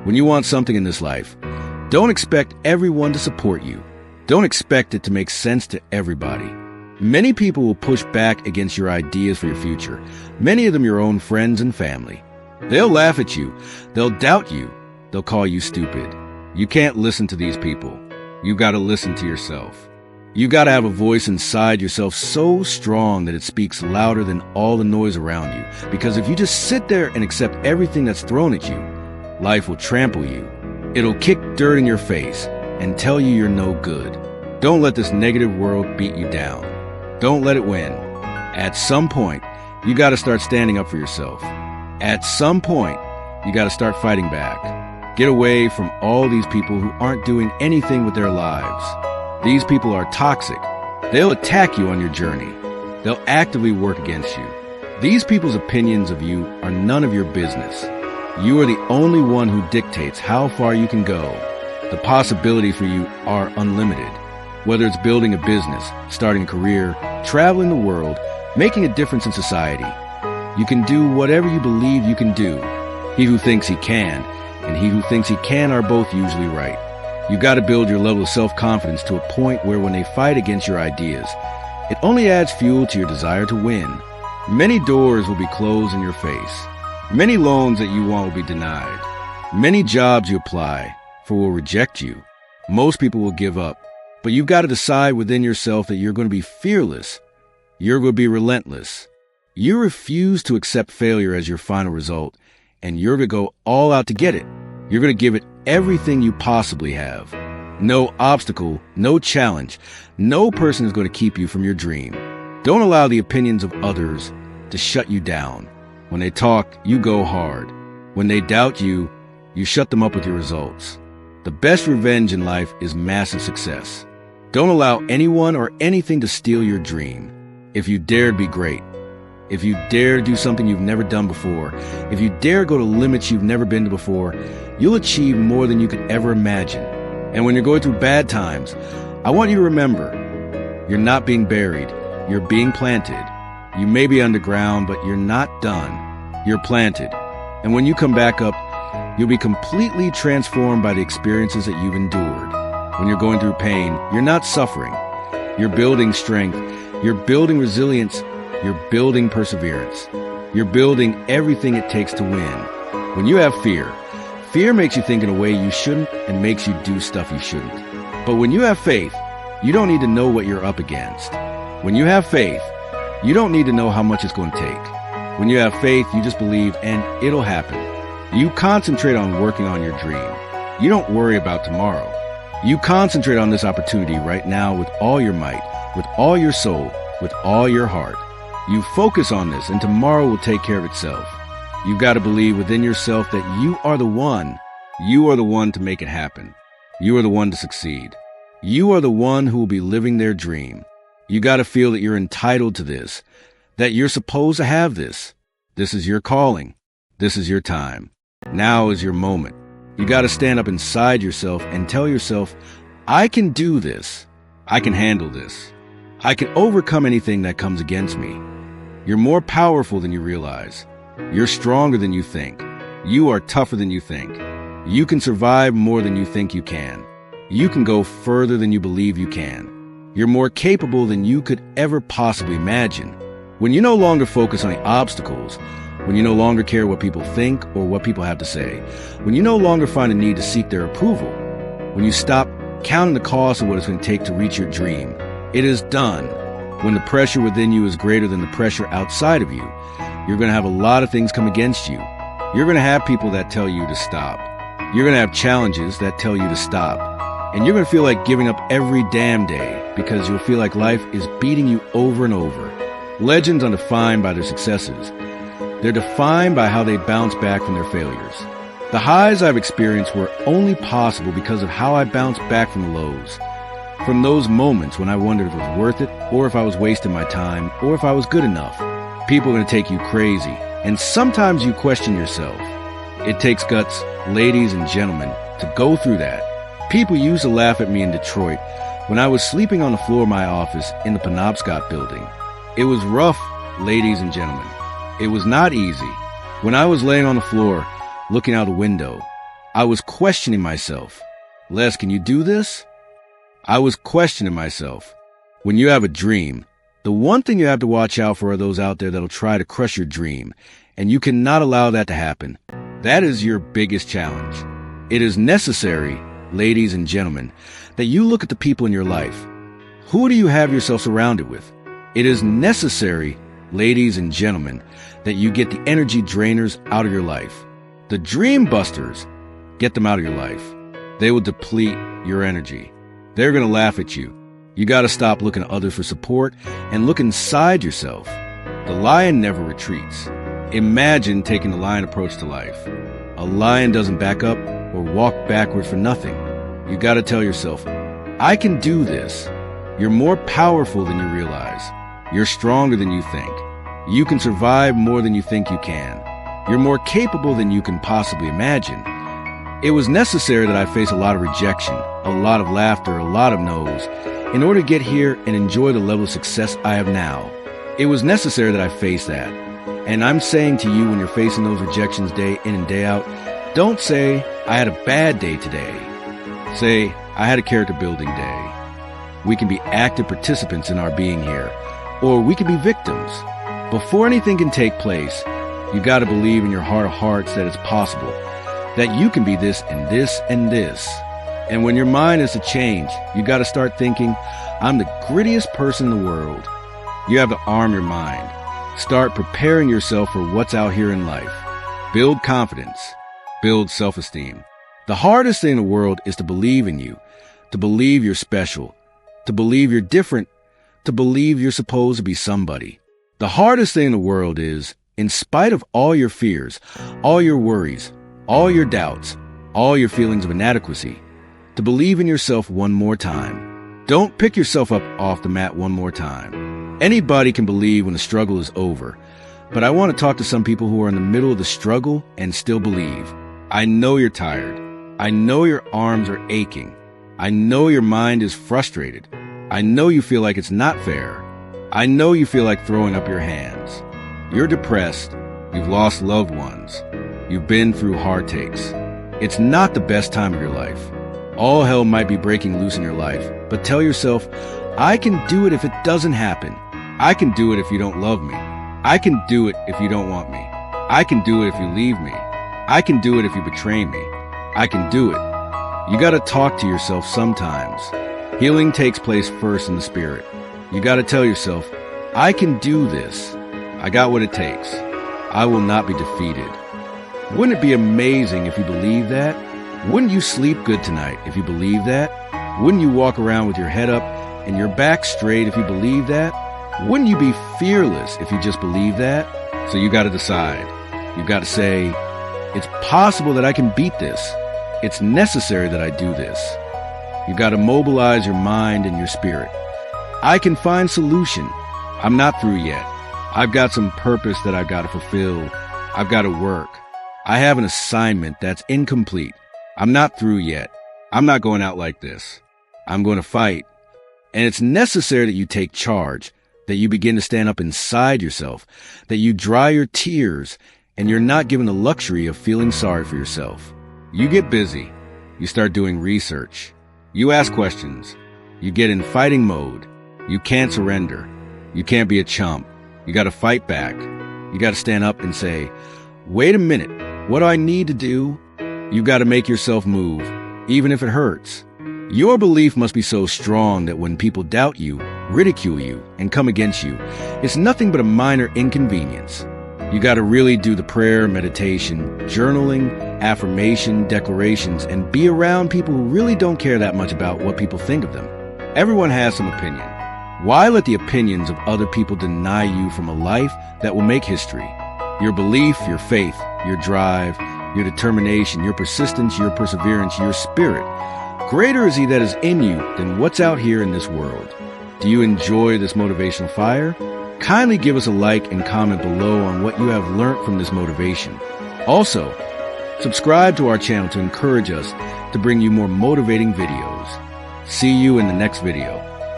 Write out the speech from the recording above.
When you want something in this life, don't expect everyone to support you. Don't expect it to make sense to everybody. Many people will push back against your ideas for your future, many of them your own friends and family. They'll laugh at you. They'll doubt you. They'll call you stupid. You can't listen to these people. You've got to listen to yourself. You've got to have a voice inside yourself so strong that it speaks louder than all the noise around you. Because if you just sit there and accept everything that's thrown at you, life will trample you. It'll kick dirt in your face and tell you you're no good. Don't let this negative world beat you down. Don't let it win. At some point, you got to start standing up for yourself. At some point, you got to start fighting back. Get away from all these people who aren't doing anything with their lives. These people are toxic. They'll attack you on your journey. They'll actively work against you. These people's opinions of you are none of your business. You are the only one who dictates how far you can go. The possibilities for you are unlimited. Whether it's building a business, starting a career, traveling the world, making a difference in society, you can do whatever you believe you can do. He who thinks he can and he who thinks he can are both usually right. You got to build your level of self-confidence to a point where when they fight against your ideas, it only adds fuel to your desire to win. Many doors will be closed in your face. Many loans that you want will be denied. Many jobs you apply for will reject you. Most people will give up. But you've got to decide within yourself that you're going to be fearless. You're going to be relentless. You refuse to accept failure as your final result, and you're going to go all out to get it. You're going to give it everything you possibly have. No obstacle, no challenge, no person is going to keep you from your dream. Don't allow the opinions of others to shut you down. When they talk, you go hard. When they doubt you, you shut them up with your results. The best revenge in life is massive success. Don't allow anyone or anything to steal your dream. If you dare be great, if you dare do something you've never done before, if you dare go to limits you've never been to before, you'll achieve more than you could ever imagine. And when you're going through bad times, I want you to remember, you're not being buried, you're being planted. You may be underground, but you're not done. You're planted. And when you come back up, you'll be completely transformed by the experiences that you've endured. When you're going through pain, you're not suffering. You're building strength. You're building resilience. You're building perseverance. You're building everything it takes to win. When you have fear, fear makes you think in a way you shouldn't and makes you do stuff you shouldn't. But when you have faith, you don't need to know what you're up against. When you have faith, you don't need to know how much it's going to take. When you have faith, you just believe and it'll happen. You concentrate on working on your dream. You don't worry about tomorrow. You concentrate on this opportunity right now with all your might, with all your soul, with all your heart. You focus on this and tomorrow will take care of itself. You've got to believe within yourself that you are the one. You are the one to make it happen. You are the one to succeed. You are the one who will be living their dream. You got to feel that you're entitled to this, that you're supposed to have this. This is your calling. This is your time. Now is your moment. You got to stand up inside yourself and tell yourself, I can do this. I can handle this. I can overcome anything that comes against me. You're more powerful than you realize. You're stronger than you think. You are tougher than you think. You can survive more than you think you can. You can go further than you believe you can. You're more capable than you could ever possibly imagine. When you no longer focus on the obstacles, when you no longer care what people think or what people have to say, when you no longer find a need to seek their approval, when you stop counting the cost of what it's going to take to reach your dream, it is done. When the pressure within you is greater than the pressure outside of you, you're going to have a lot of things come against you. You're going to have people that tell you to stop. You're going to have challenges that tell you to stop. And you're going to feel like giving up every damn day because you'll feel like life is beating you over and over. Legends aren't defined by their successes. They're defined by how they bounce back from their failures. The highs I've experienced were only possible because of how I bounced back from the lows. From those moments when I wondered if it was worth it, or if I was wasting my time, or if I was good enough. People are going to take you crazy, and sometimes you question yourself. It takes guts, ladies and gentlemen, to go through that. People used to laugh at me in Detroit when I was sleeping on the floor of my office in the Penobscot building. It was rough, ladies and gentlemen. It was not easy. When I was laying on the floor, looking out the window, I was questioning myself. Les, can you do this? I was questioning myself. When you have a dream, the one thing you have to watch out for are those out there that'll try to crush your dream, and you cannot allow that to happen. That is your biggest challenge. It is necessary, ladies and gentlemen, that you look at the people in your life. Who do you have yourself surrounded with? It is necessary, ladies and gentlemen, that you get the energy drainers out of your life. The dream busters, get them out of your life. They will deplete your energy. They're going to laugh at you. You got to stop looking at others for support and look inside yourself. The lion never retreats. Imagine taking the lion approach to life. A lion doesn't back up or walk backward for nothing. You got to tell yourself, I can do this. You're more powerful than you realize. You're stronger than you think. You can survive more than you think you can. You're more capable than you can possibly imagine. It was necessary that I face a lot of rejection, a lot of laughter, a lot of no's, in order to get here and enjoy the level of success I have now. It was necessary that I face that. And I'm saying to you, when you're facing those rejections day in and day out, don't say, I had a bad day today. Say, I had a character building day. We can be active participants in our being here, or we can be victims. Before anything can take place, you got to believe in your heart of hearts that it's possible, that you can be this and this and this. And when your mind is to change, you got to start thinking, I'm the grittiest person in the world. You have to arm your mind. Start preparing yourself for what's out here in life. Build confidence. Build self-esteem. The hardest thing in the world is to believe in you, to believe you're special, to believe you're different, to believe you're supposed to be somebody. The hardest thing in the world is, in spite of all your fears, all your worries, all your doubts, all your feelings of inadequacy, to believe in yourself one more time. Don't pick yourself up off the mat one more time. Anybody can believe when the struggle is over, but I want to talk to some people who are in the middle of the struggle and still believe. I know you're tired. I know your arms are aching. I know your mind is frustrated. I know you feel like it's not fair. I know you feel like throwing up your hands. You're depressed. You've lost loved ones. You've been through heartaches. It's not the best time of your life. All hell might be breaking loose in your life, but tell yourself, I can do it if it doesn't happen. I can do it if you don't love me. I can do it if you don't want me. I can do it if you leave me. I can do it if you betray me. I can do it. You gotta talk to yourself sometimes. Healing takes place first in the spirit. You gotta tell yourself, I can do this. I got what it takes. I will not be defeated. Wouldn't it be amazing if you believed that? Wouldn't you sleep good tonight if you believe that? Wouldn't you walk around with your head up and your back straight if you believe that? Wouldn't you be fearless if you just believe that? So you got to decide. You got to say, it's possible that I can beat this. It's necessary that I do this. You got to mobilize your mind and your spirit. I can find solution. I'm not through yet. I've got some purpose that I've got to fulfill. I've got to work. I have an assignment that's incomplete. I'm not through yet. I'm not going out like this. I'm going to fight. And it's necessary that you take charge, that you begin to stand up inside yourself, that you dry your tears, and you're not given the luxury of feeling sorry for yourself. You get busy. You start doing research. You ask questions. You get in fighting mode. You can't surrender. You can't be a chump. You got to fight back. You got to stand up and say, wait a minute. What do I need to do? You got to make yourself move, even if it hurts. Your belief must be so strong that when people doubt you, ridicule you, and come against you, it's nothing but a minor inconvenience. You got to really do the prayer, meditation, journaling, affirmation, declarations, and be around people who really don't care that much about what people think of them. Everyone has some opinion. Why let the opinions of other people deny you from a life that will make history? Your belief, your faith, your drive, your determination, your persistence, your perseverance, your spirit. Greater is he that is in you than what's out here in this world. Do you enjoy this motivational fire? Kindly give us a like and comment below on what you have learned from this motivation. Also, subscribe to our channel to encourage us to bring you more motivating videos. See you in the next video.